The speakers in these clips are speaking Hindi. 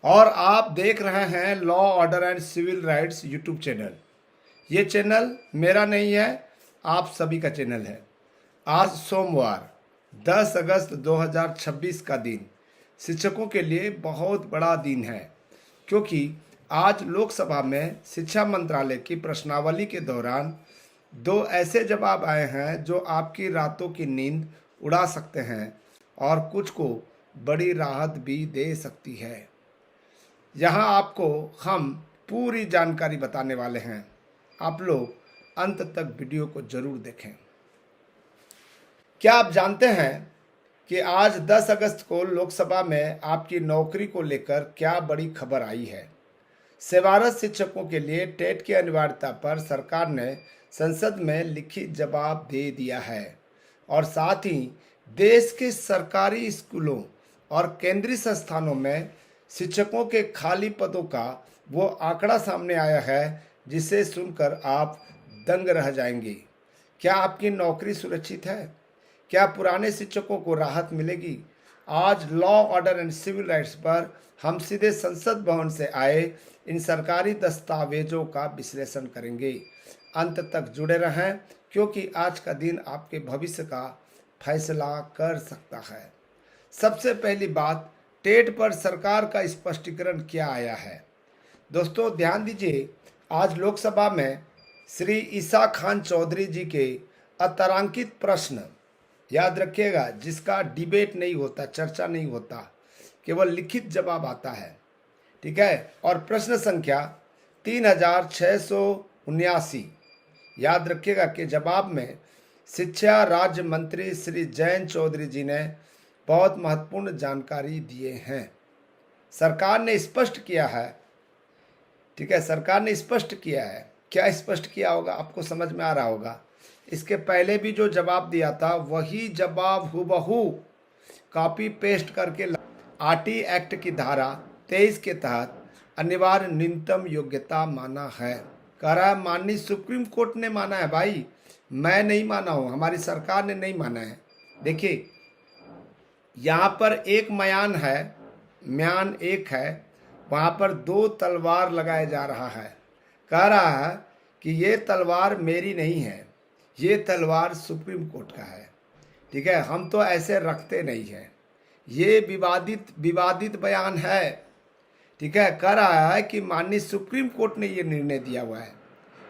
और आप देख रहे हैं law order and civil rights YouTube channel. ये चैनल मेरा नहीं है, आप सभी का चैनल है। आज सोमवार 10 अगस्त 2026 का दिन शिक्षकों के लिए बहुत बड़ा दिन है, क्योंकि आज लोकसभा में शिक्षा मंत्रालय की प्रश्नावली के दौरान दो ऐसे जवाब आए हैं जो आपकी रातों की नींद उड़ा सकते हैं और कुछ को बड़ी राहत भी दे सकती है। यहाँ आपको हम पूरी जानकारी बताने वाले हैं। आप लोग अंत तक वीडियो को जरूर देखें। क्या आप जानते हैं कि आज 10 अगस्त को लोकसभा में आपकी नौकरी को लेकर क्या बड़ी खबर आई है? सेवारत शिक्षकों के लिए टेट की अनिवार्यता पर सरकार ने संसद में लिखित जवाब दे दिया है और साथ ही देश के सरकारी स्कूलों और केंद्रीय संस्थानों में शिक्षकों के खाली पदों का वो आंकड़ा सामने आया है जिसे सुनकर आप दंग रह जाएंगे। क्या आपकी नौकरी सुरक्षित है? क्या पुराने शिक्षकों को राहत मिलेगी? आज law order and civil rights पर हम सीधे संसद भवन से आए इन सरकारी दस्तावेजों का विश्लेषण करेंगे। अंत तक जुड़े रहें, क्योंकि आज का दिन आपके भविष्य का फैसला कर सकता है। सबसे पहली बात, टेट पर सरकार का स्पष्टीकरण क्या आया है? दोस्तों ध्यान दीजिए, आज लोकसभा में श्री ईसा खान चौधरी जी के अतारांकित प्रश्न, याद रखिएगा, जिसका डिबेट नहीं होता, चर्चा नहीं होता, केवल लिखित जवाब आता है, ठीक है। और प्रश्न संख्या 3679, याद रखिएगा कि जवाब में शिक्षा राज्य मंत्री श्री जयंत चौधरी जी ने बहुत महत्वपूर्ण जानकारी दिए हैं। सरकार ने स्पष्ट किया है, ठीक है, सरकार ने स्पष्ट किया है। क्या स्पष्ट किया होगा आपको समझ में आ रहा होगा। इसके पहले भी जो जवाब दिया था वही जवाब हुबहू कॉपी पेस्ट करके आरटी एक्ट की धारा 23 के तहत अनिवार्य न्यूनतम योग्यता माना है। कह रहा है माननीय सुप्रीम कोर्ट ने माना है। भाई मैं नहीं माना हूँ, हमारी सरकार ने नहीं माना है। देखिए यहाँ पर एक म्यान एक है, वहाँ पर दो तलवार लगाया जा रहा है। कह रहा है कि ये तलवार मेरी नहीं है, ये तलवार सुप्रीम कोर्ट का है, ठीक है। हम तो ऐसे रखते नहीं हैं, ये विवादित बयान है, ठीक है। कह रहा है कि माननीय सुप्रीम कोर्ट ने ये निर्णय दिया हुआ है,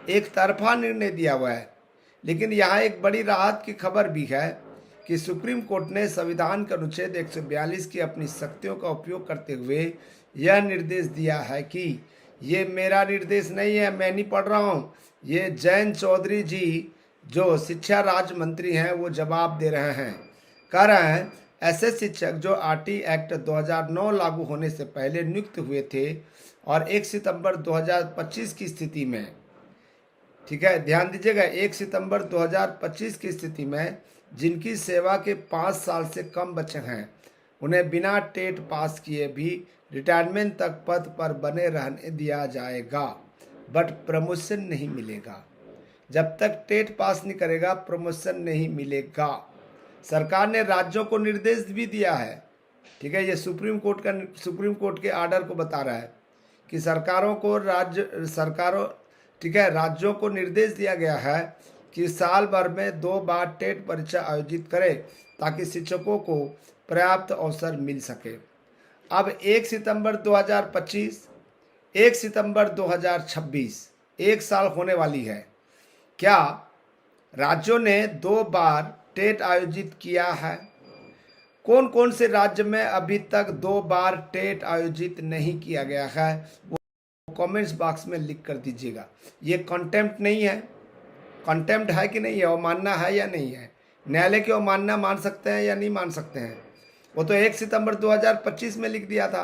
एक तरफा निर्णय दिया हुआ है। लेकिन यहाँ एक बड़ी राहत की खबर भी है कि सुप्रीम कोर्ट ने संविधान के अनुच्छेद 142 की अपनी शक्तियों का उपयोग करते हुए यह निर्देश दिया है कि ये मेरा निर्देश नहीं है, मैं नहीं पढ़ रहा हूँ, ये जयंत चौधरी जी जो शिक्षा राज्य मंत्री हैं वो जवाब दे रहे हैं। कह रहे हैं ऐसे शिक्षक जो आरटी एक्ट 2009 लागू होने से पहले नियुक्त हुए थे और 1 सितंबर 2025 की स्थिति में, ठीक है, ध्यान दीजिएगा, 1 सितंबर 2025 की स्थिति में जिनकी सेवा के 5 साल से कम बचे हैं, उन्हें बिना टेट पास किए भी रिटायरमेंट तक पद पर बने रहने दिया जाएगा, बट प्रमोशन नहीं मिलेगा। जब तक टेट पास नहीं करेगा प्रमोशन नहीं मिलेगा। सरकार ने राज्यों को निर्देश भी दिया है, ठीक है, ये सुप्रीम कोर्ट के आर्डर को बता रहा है कि ठीक है, राज्यों को निर्देश दिया गया है कि साल भर में 2 बार टेट परीक्षा आयोजित करें ताकि शिक्षकों को पर्याप्त अवसर मिल सके। अब 1 सितंबर 2025, 1 सितंबर 2026, एक साल होने वाली है। क्या राज्यों ने 2 बार टेट आयोजित किया है? कौन कौन से राज्य में अभी तक 2 बार टेट आयोजित नहीं किया गया है, वो कमेंट्स बॉक्स में लिख कर दीजिएगा। ये कंटेम्प्ट नहीं है, कंटेम्प्ट है कि नहीं है, अवमानना है या नहीं है, न्यायालय की अवमानना मान सकते हैं या नहीं मान सकते हैं। वो तो 1 सितंबर 2025 में लिख दिया था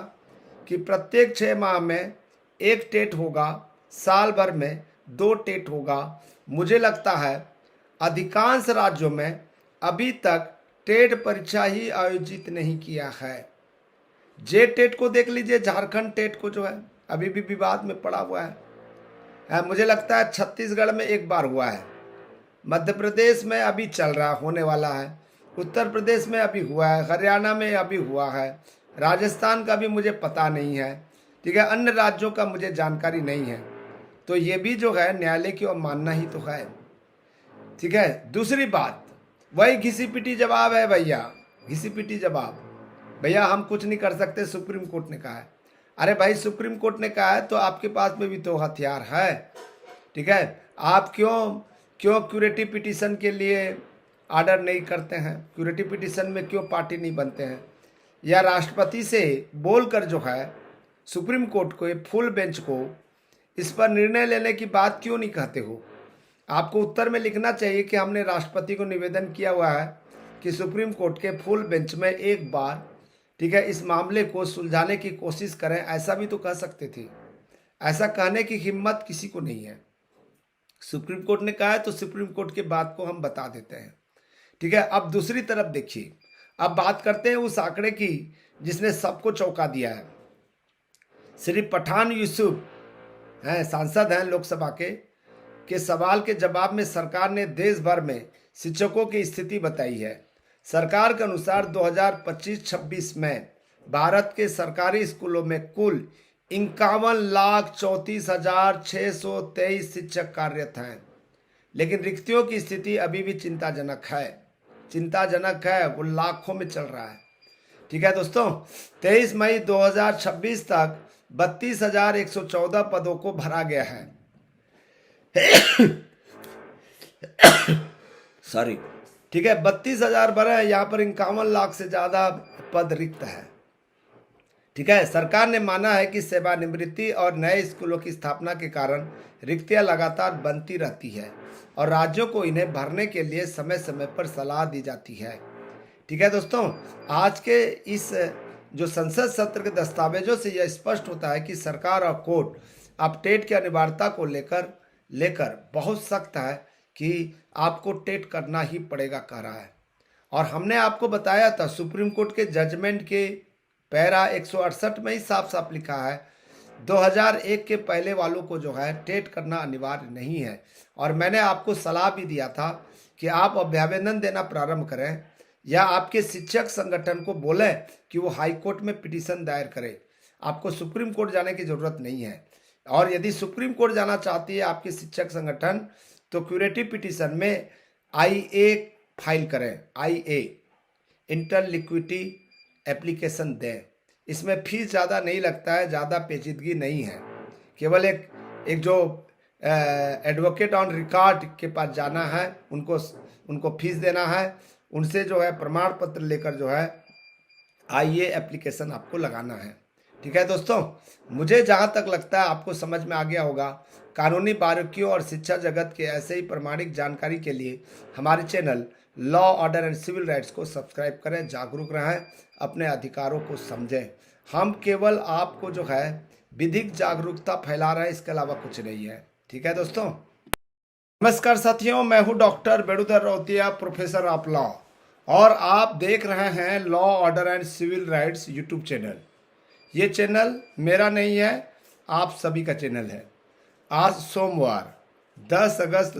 कि प्रत्येक 6 माह में 1 टेट होगा, साल भर में 2 टेट होगा। मुझे लगता है अधिकांश राज्यों में अभी तक टेट परीक्षा ही आयोजित नहीं किया है। जे टेट को देख लीजिए, झारखंड टेट को जो है अभी भी विवाद में पड़ा हुआ है। मुझे लगता है छत्तीसगढ़ में 1 बार हुआ है, मध्य प्रदेश में अभी चल रहा होने वाला है, उत्तर प्रदेश में अभी हुआ है, हरियाणा में अभी हुआ है, राजस्थान का भी मुझे पता नहीं है। ठीक है, अन्य राज्यों का मुझे जानकारी नहीं है, तो ये भी जो है न्यायालय की ओर मानना ही तो है। ठीक है, दूसरी बात, वही घिसी पिटी जवाब है भैया, घिसी पिटी जवाब। भैया हम कुछ नहीं कर सकते, सुप्रीम कोर्ट ने कहा है। अरे भाई सुप्रीम कोर्ट ने कहा है तो आपके पास में भी तो हथियार है। ठीक है, आप क्यों क्यों क्यूरेटिव पिटीशन के लिए ऑर्डर नहीं करते हैं, क्यूरेटिव पिटीशन में क्यों पार्टी नहीं बनते हैं, या राष्ट्रपति से बोलकर जो है सुप्रीम कोर्ट को, फुल बेंच को इस पर निर्णय लेने की बात क्यों नहीं कहते हो। आपको उत्तर में लिखना चाहिए कि हमने राष्ट्रपति को निवेदन किया हुआ है कि सुप्रीम कोर्ट के फुल बेंच में एक बार, ठीक है, इस मामले को सुलझाने की कोशिश करें, ऐसा भी तो कह सकते थे। ऐसा कहने की हिम्मत किसी को नहीं है। सुप्रीम कोर्ट ने कहा है तो सुप्रीम कोर्ट की बात को हम बता देते हैं। ठीक है, अब दूसरी तरफ देखिए, अब बात करते हैं उस आंकड़े की जिसने सबको चौंका दिया है। श्री पठान यूसुफ हैं, सांसद हैं लोकसभा के सवाल के जवाब में सरकार ने देश भर में शिक्षकों की स्थिति बताई है। सरकार के अनुसार 2025-26 में भारत के सरकारी स्कूलों में कुल 51,34,623 शिक्षक कार्यरत हैं, लेकिन रिक्तियों की स्थिति अभी भी चिंताजनक है, वो लाखों में चल रहा है। ठीक है दोस्तों, 23 मई 2026 तक 32,114 पदों को भरा गया है। सॉरी, ठीक है, 32,000 भरे हैं, यहाँ पर 51 लाख से ज्यादा पद रिक्त है। ठीक है, सरकार ने माना है कि सेवानिवृत्ति और नए स्कूलों की स्थापना के कारण रिक्तियां लगातार बनती रहती है और राज्यों को इन्हें भरने के लिए समय समय पर सलाह दी जाती है। ठीक है दोस्तों, आज के इस जो संसद सत्र के दस्तावेजों से यह स्पष्ट होता है कि सरकार और कोर्ट अब टेट की अनिवार्यता को लेकर बहुत सख्त है कि आपको टेट करना ही पड़ेगा कह रहा है। और हमने आपको बताया था सुप्रीम कोर्ट के जजमेंट के पैरा 168 में ही साफ साफ लिखा है 2001 के पहले वालों को जो है टेट करना अनिवार्य नहीं है। और मैंने आपको सलाह भी दिया था कि आप अभ्यावेदन देना प्रारंभ करें या आपके शिक्षक संगठन को बोलें कि वो हाई कोर्ट में पिटीशन दायर करे। आपको सुप्रीम कोर्ट जाने की जरूरत नहीं है। और यदि सुप्रीम कोर्ट जाना चाहती है आपके शिक्षक संगठन तो क्यूरेटिव पिटीशन में IA फाइल करें, IA इंटरलिक्विटी एप्लीकेशन दें। इसमें फीस ज़्यादा नहीं लगता है, ज़्यादा पेचीदगी नहीं है। केवल एक जो एडवोकेट ऑन रिकॉर्ड के पास जाना है, उनको फीस देना है, उनसे जो है प्रमाण पत्र लेकर जो है IA एप्लीकेशन आपको लगाना है। ठीक है दोस्तों, मुझे जहाँ तक लगता है आपको समझ में आ गया होगा। कानूनी बारीकियों और शिक्षा जगत के ऐसे ही प्रमाणिक जानकारी के लिए हमारे channel law order and civil rights को सब्सक्राइब करें, जागरूक रहें, अपने अधिकारों को समझें। हम केवल आपको जो है विधिक जागरूकता फैला रहे हैं, इसके अलावा कुछ नहीं है। ठीक है दोस्तों, नमस्कार साथियों, मैं हूं doctor Benudhar Rautia, professor of law, और आप देख रहे हैं law order and civil rights YouTube channel. ये चैनल मेरा नहीं है, आप सभी का चैनल है। आज सोमवार 10 अगस्त